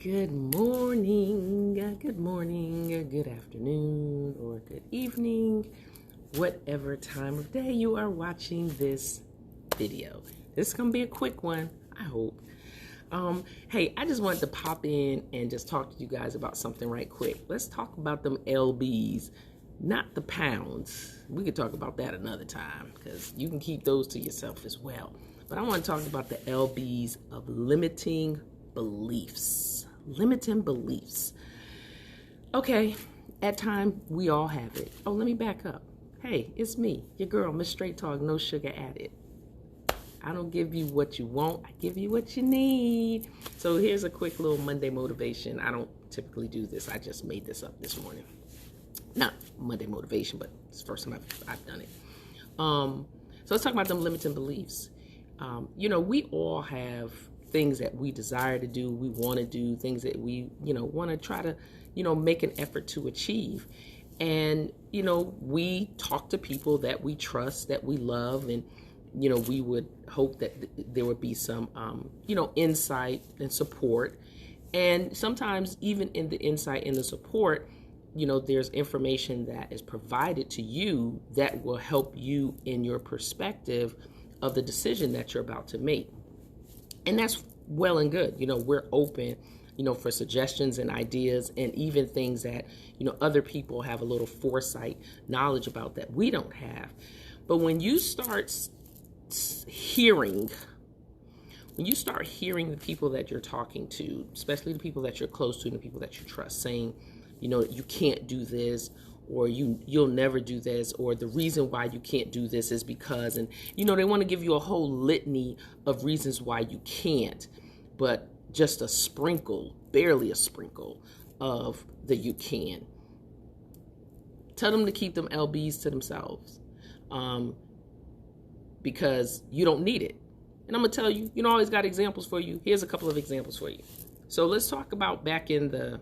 Good morning, good afternoon, or good evening, whatever time of day you are watching this video. This is going to be a quick one, I hope. Hey, I just wanted to pop in and just talk to you guys about something right quick. Let's talk about them LBs, not the pounds. We could talk about that another time because you can keep those to yourself as well. But I want to talk about the LBs of limiting beliefs. Limiting beliefs. Okay, at times we all have it. Oh, let me back up. Hey, it's me, your girl, Miss Straight Talk, no sugar added. I don't give you what you want, I give you what you need. So here's a quick little Monday motivation. I don't typically do this. I just made this up this morning. Not Monday motivation, but it's the first time I've done it. So let's talk about them limiting beliefs. We all have things that we desire to do, we want to do, things that we, want to try to, make an effort to achieve. And, we talk to people that we trust, that we love, and, we would hope that there would be some, insight and support. And sometimes even in the insight and the support, there's information that is provided to you that will help you in your perspective of the decision that you're about to make. And that's well and good. We're open, for suggestions and ideas and even things that, other people have a little foresight, knowledge about that we don't have. But when you start hearing the people that you're talking to, especially the people that you're close to and the people that you trust, saying, you can't do this, or you'll never do this, or the reason why you can't do this is because, and they want to give you a whole litany of reasons why you can't, but just a sprinkle, barely a sprinkle of the you can. Tell them to keep them LBs to themselves, because you don't need it. And I'm gonna tell you, I always got examples for you. Here's a couple of examples for you. So let's talk about back in the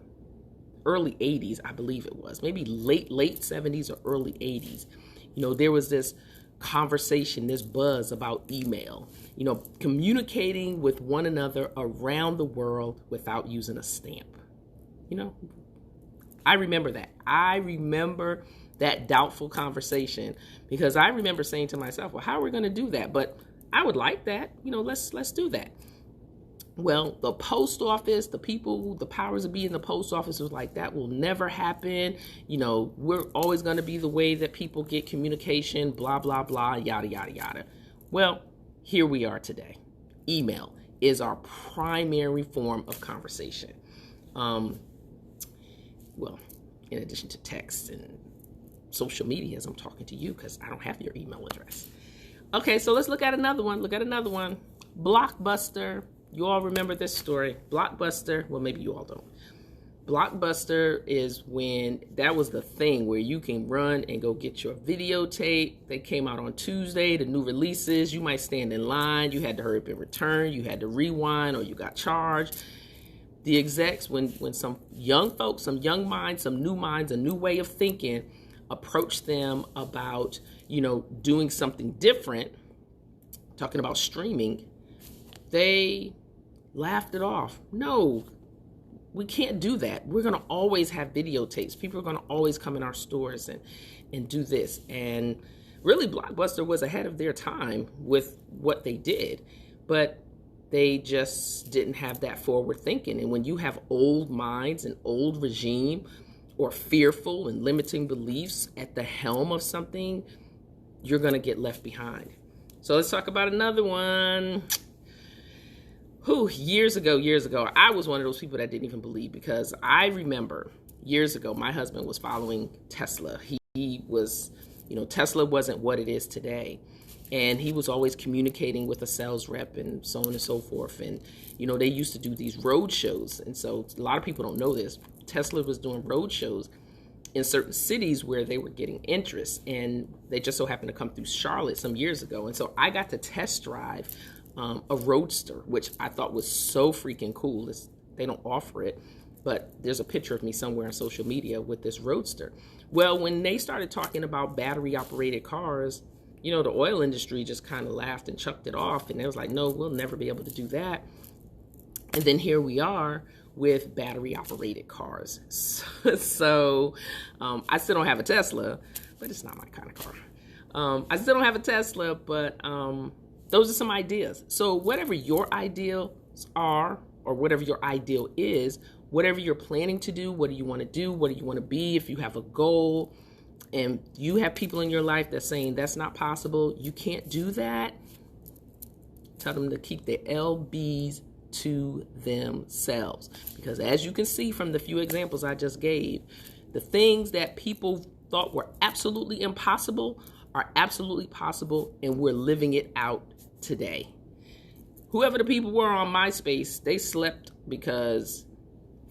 early 80s, I believe it was, maybe late 70s or early 80s. There was this conversation, this buzz about email, communicating with one another around the world without using a stamp. I remember that. I remember that doubtful conversation because I remember saying to myself, well, how are we going to do that? But I would like that. Let's do that. Well, the post office, the powers that be in the post office was like, that will never happen. We're always going to be the way that people get communication, blah, blah, blah, yada, yada, yada. Well, here we are today. Email is our primary form of conversation. Well, in addition to text and social media, as I'm talking to you, because I don't have your email address. Okay, so let's look at another one. Blockbuster. You all remember this story. Blockbuster, well, maybe you all don't. Blockbuster is when that was the thing where you can run and go get your videotape. They came out on Tuesday, the new releases. You might stand in line. You had to hurry up and return. You had to rewind or you got charged. The execs, when some young folks, some young minds, some new minds, a new way of thinking, approached them about, doing something different, talking about streaming, they laughed it off. No, we can't do that. We're going to always have videotapes. People are going to always come in our stores and do this. And really, Blockbuster was ahead of their time with what they did. But they just didn't have that forward thinking. And when you have old minds, an old regime, or fearful and limiting beliefs at the helm of something, you're going to get left behind. So let's talk about another one. Years ago, I was one of those people that didn't even believe, because I remember years ago, my husband was following Tesla. He was, Tesla wasn't what it is today. And he was always communicating with a sales rep and so on and so forth. And, they used to do these road shows. And so a lot of people don't know this. Tesla was doing road shows in certain cities where they were getting interest. And they just so happened to come through Charlotte some years ago. And so I got to test drive a Roadster, which I thought was so freaking cool. They don't offer it, but there's a picture of me somewhere on social media with this Roadster. Well, when they started talking about battery operated cars, the oil industry just kind of laughed and chucked it off. And they was like, no, we'll never be able to do that. And then here we are with battery operated cars. So I still don't have a Tesla, but it's not my kind of car. I still don't have a Tesla, but those are some ideas. So whatever your ideals are, or whatever your ideal is, whatever you're planning to do, what do you want to do? What do you want to be? If you have a goal and you have people in your life that's saying that's not possible, you can't do that, tell them to keep their LBs to themselves. Because as you can see from the few examples I just gave, the things that people thought were absolutely impossible are absolutely possible, and we're living it out today. Whoever the people were on MySpace, they slept because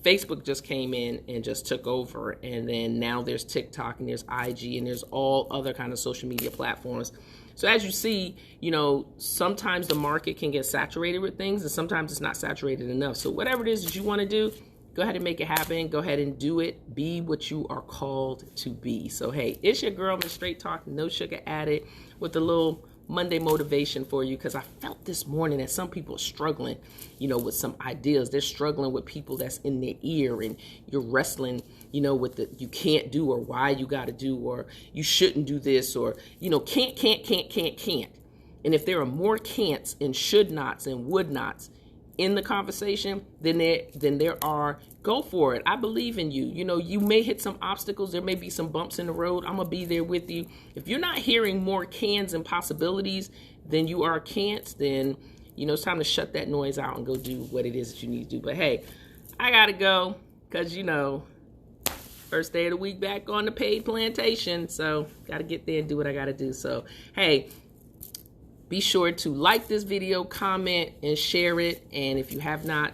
Facebook just came in and just took over, and then now there's TikTok and there's IG and there's all other kind of social media platforms. So as you see, you know, sometimes the market can get saturated with things, and sometimes it's not saturated enough. So whatever it is that you want to do, go ahead and make it happen. Go ahead and do it. Be what you are called to be. So hey, it's your girl, Miss Straight Talk, no sugar added, with a little Monday motivation for you, because I felt this morning that some people are struggling, you know, with some ideas. They're struggling with people that's in their ear, and you're wrestling, you know, with the you can't do, or why you got to do, or you shouldn't do this, or, you know, can't. And if there are more can'ts and should nots and would nots in the conversation, then there are, go for it. I believe in you. You know, you may hit some obstacles. There may be some bumps in the road. I'm going to be there with you. If you're not hearing more cans and possibilities than you are can'ts, then, you know, it's time to shut that noise out and go do what it is that you need to do. But hey, I got to go because, you know, first day of the week back on the paid plantation. So got to get there and do what I got to do. So, hey, be sure to like this video, comment, and share it. And if you have not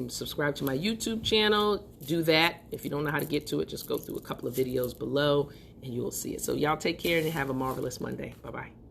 subscribed to my YouTube channel, do that. If you don't know how to get to it, just go through a couple of videos below and you will see it. So y'all take care and have a marvelous Monday. Bye-bye.